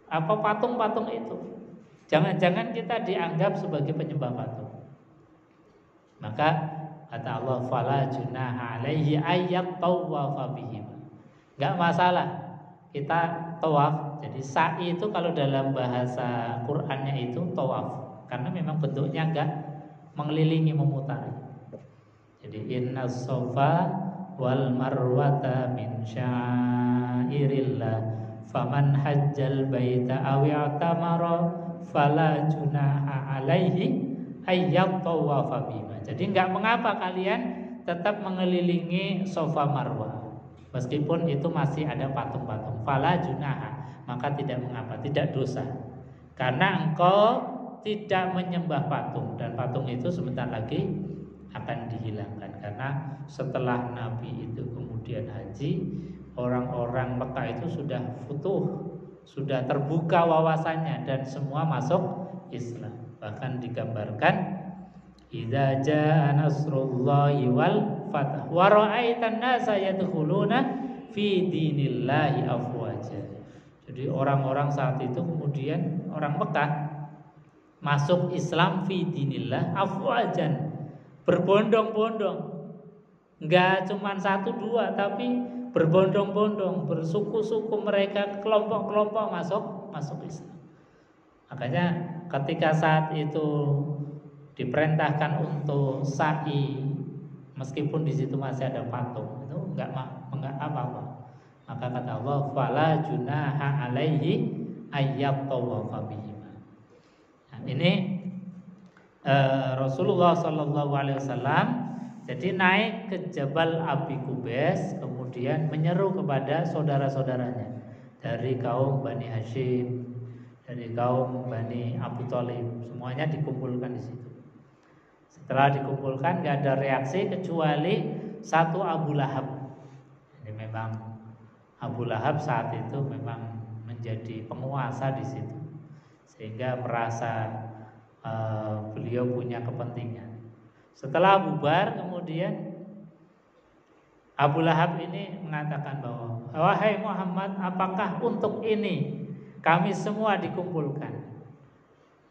patung-patung itu? Jangan-jangan kita dianggap sebagai penyembah patung. Maka kata Allah, fala junaha alaihi ayyat tawafa bihim. Enggak masalah kita tawaf. Jadi sa'i itu kalau dalam bahasa Qur'annya itu tawaf, karena memang bentuknya enggak mengelilingi, memutari. Jadi innas safa wal marwata min syairillah faman hajjal baita aw i'tamara fala junaha alaihi ayyat tawafa bihima. Jadi enggak mengapa kalian tetap mengelilingi Safa Marwah meskipun itu masih ada patung-patung. Fala junaha, maka tidak mengapa, tidak dosa. Karena engkau tidak menyembah patung, dan patung itu sebentar lagi akan dihilangkan. Karena setelah Nabi itu kemudian haji, orang-orang Mekah itu sudah futuh, sudah terbuka wawasannya dan semua masuk Islam. Bahkan digambarkan idza jaa nasrullahi wal fath wa ra'aitan nasa yadkhuluna fi dinillahi afwaja. Jadi orang-orang saat itu kemudian orang Mekah masuk Islam fi dinillah afwajan, berbondong-bondong. Enggak cuma 1-2 tapi berbondong-bondong, bersuku-suku mereka, kelompok-kelompok masuk Islam. Makanya ketika saat itu diperintahkan untuk sa'i, meskipun di situ masih ada patung, itu enggak apa-apa. Maka kata Allah, fala junaha alaihi ayyat tawafa bihim. Nah, ini Rasulullah sallallahu alaihi wasallam jadi naik ke Jabal Abi Kubais, kemudian menyeru kepada saudara-saudaranya dari kaum Bani Hashim, dari kaum Bani Abu Thalib, semuanya dikumpulkan di situ. Setelah dikumpulkan, gak ada reaksi kecuali satu Abu Lahab. Jadi memang Abu Lahab saat itu memang menjadi penguasa di situ, sehingga merasa beliau punya kepentingan. Setelah bubar, kemudian Abu Lahab ini mengatakan bahwa, wahai Muhammad, apakah untuk ini kami semua dikumpulkan?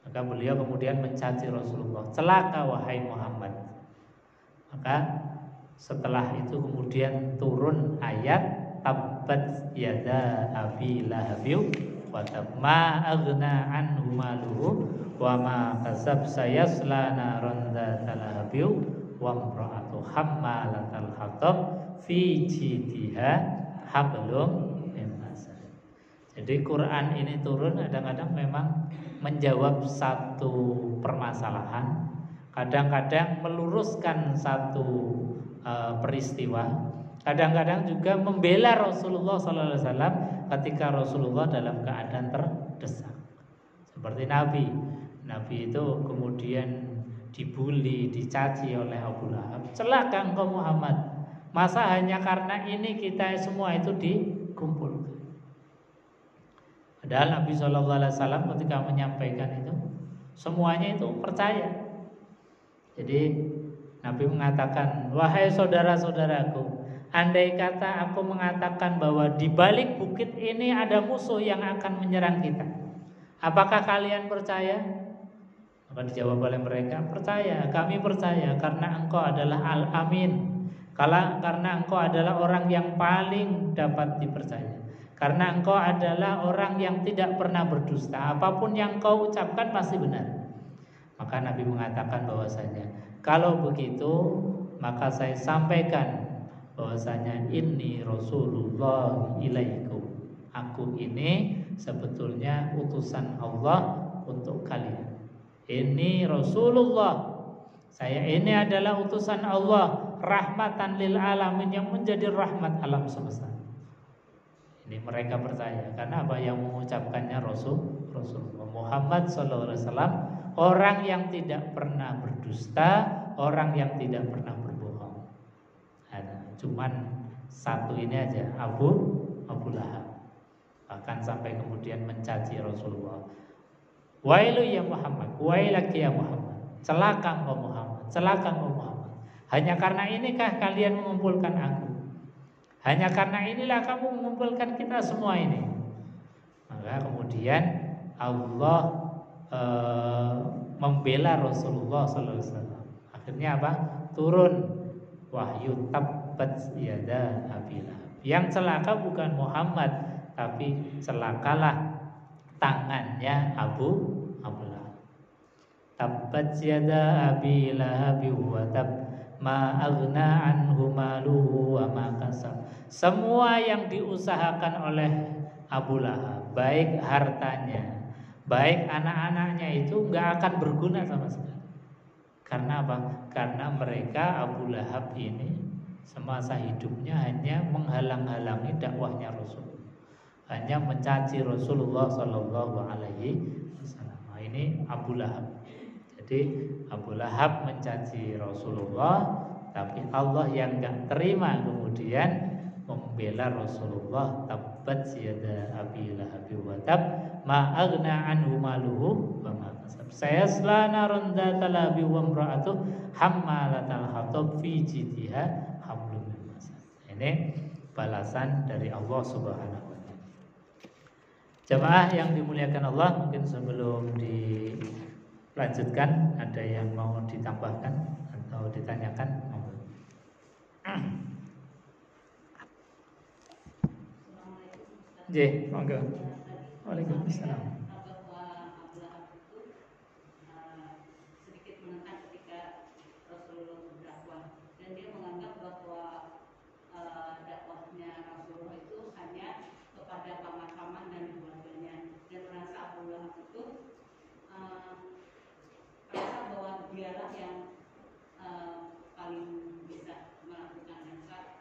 Maka beliau kemudian mencaci Rasulullah, celaka wahai Muhammad. Maka setelah itu kemudian turun ayat tabbat yada abi lahabiu wa ma aghna anhu maluhu wa ma kasab sayasla naran dzatal lahabiu wa imra'atu hammalatal hatab fi jidha hablum min masad. Jadi Quran ini turun kadang-kadang memang menjawab satu permasalahan, kadang-kadang meluruskan satu peristiwa, Kadang-kadang juga membela Rasulullah SAW ketika Rasulullah dalam keadaan terdesak. Seperti Nabi itu kemudian dibully, dicaci oleh Abu Lahab. Celaka engkau Muhammad, masa hanya karena ini kita semua itu dikumpulkan. Padahal Nabi SAW ketika menyampaikan itu semuanya itu percaya. Jadi Nabi mengatakan, wahai saudara-saudaraku, andai kata aku mengatakan bahwa di balik bukit ini ada musuh yang akan menyerang kita, apakah kalian percaya? Maka dijawab oleh mereka, percaya, kami percaya karena engkau adalah Al-Amin, karena engkau adalah orang yang paling dapat dipercaya, karena engkau adalah orang yang tidak pernah berdusta, apapun yang kau ucapkan pasti benar. Maka Nabi mengatakan bahwasanya kalau begitu maka saya sampaikan bahwasanya inni Rasulullah ilaikum, aku ini sebetulnya utusan Allah untuk kalian. Ini Rasulullah, saya ini adalah utusan Allah, rahmatan lil alamin, yang menjadi rahmat alam semesta. Ini mereka percaya karena apa yang mengucapkannya Rasulullah Muhammad SAW, orang yang tidak pernah berdusta, orang yang tidak pernah berbohong. Nah, cuman satu ini aja, Abu Lahab, bahkan sampai kemudian mencaci Rasulullah. Wailu ya Muhammad, wailaki ya Muhammad, celaka engkau Muhammad, celaka engkau Muhammad. Hanya karena inikah kalian mengumpulkan aku? Hanya karena inilah kamu mengumpulkan kita semua ini. Maka kemudian Allah membela Rasulullah SAW. Akhirnya apa? Turun wahyu tabbat yada Abi Lahab. Yang celaka bukan Muhammad, tapi celakalah tangannya Abu Lahab. Tabbat yada Abi Lahab wa tab ma aghna anhu maluhu wa ma kasab. Semua yang diusahakan oleh Abu Lahab, baik hartanya, baik anak-anaknya, itu nggak akan berguna sama sekali. Karena apa? Karena mereka Abu Lahab ini semasa hidupnya hanya menghalang-halangi dakwahnya Rasul, hanya mencaci Rasulullah Sallallahu Alaihi Wasallam. Nah, ini Abu Lahab. Jadi Abu Lahab mencaci Rasulullah, tapi Allah yang nggak terima kemudian membela Rasulullah. Tabbat yada Abi Lahab wa tab ma aghna anhu maluhu wa ma kasab sayasla naran dzatal lahabi wa imra'atuh hammalatal hatab fi jidha hablum min masad. Ini balasan dari Allah Subhanahu wa taala. Jamaah yang dimuliakan Allah, mungkin sebelum dilanjutkan ada yang mau ditambahkan atau ditanyakan? Nggih, monggo. Waalaikumsalam.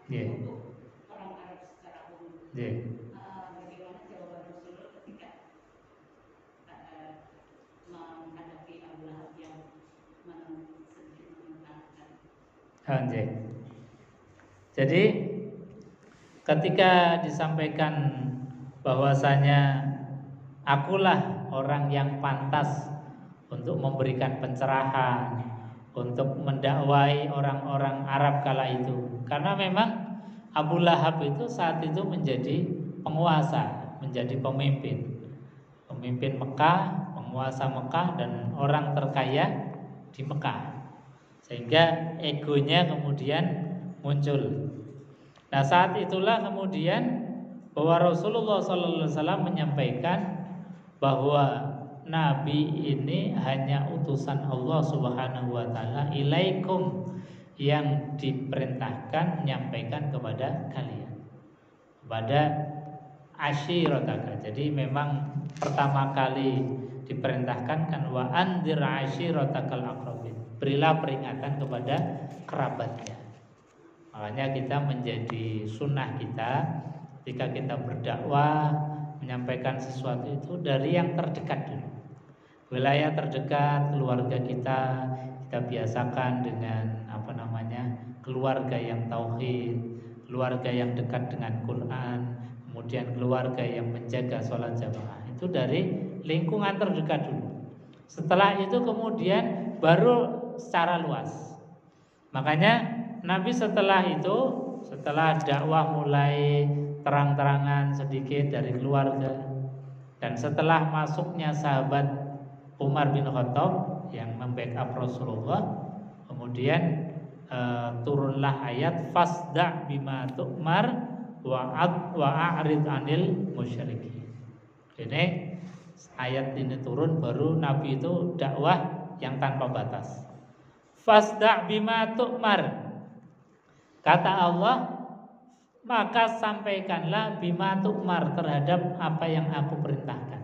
Untuk orang Arab secara umum. Bagaimana jawaban Rasulullah ketika menghadapi Abu Lahab yang sedikit menentangkan? Jadi ketika disampaikan bahwasanya akulah orang yang pantas untuk memberikan pencerahan, untuk mendakwai orang-orang Arab kala itu, karena memang Abu Lahab itu saat itu menjadi penguasa, menjadi pemimpin Mekah, penguasa Mekah dan orang terkaya di Mekah, sehingga egonya kemudian muncul. Nah, saat itulah kemudian bahwa Rasulullah SAW menyampaikan bahwa Nabi ini hanya utusan Allah Subhanahu wa taala ilaikum, yang diperintahkan menyampaikan kepada kalian, kepada asyirataka. Jadi memang pertama kali diperintahkan kan wa anzir ashiratakal aqrabin, berilah peringatan kepada kerabatnya. Makanya kita menjadi sunnah kita ketika kita berdakwah, menyampaikan sesuatu itu dari yang terdekat dulu. Wilayah terdekat, keluarga kita biasakan dengan keluarga yang tauhid, keluarga yang dekat dengan Quran, kemudian keluarga yang menjaga sholat jamaah. Itu dari lingkungan terdekat dulu. Setelah itu kemudian baru secara luas. Makanya Nabi setelah dakwah mulai terang-terangan sedikit dari keluarga, dan setelah masuknya sahabat Umar bin Khattab yang membackup Rasulullah, kemudian turunlah ayat fasda' bima tu'mar wa'arid anil musyrikin. Ini ayat ini turun baru Nabi itu dakwah yang tanpa batas. Fasda' bima tu'mar, kata Allah, maka sampaikanlah bima tu'mar, terhadap apa yang aku perintahkan.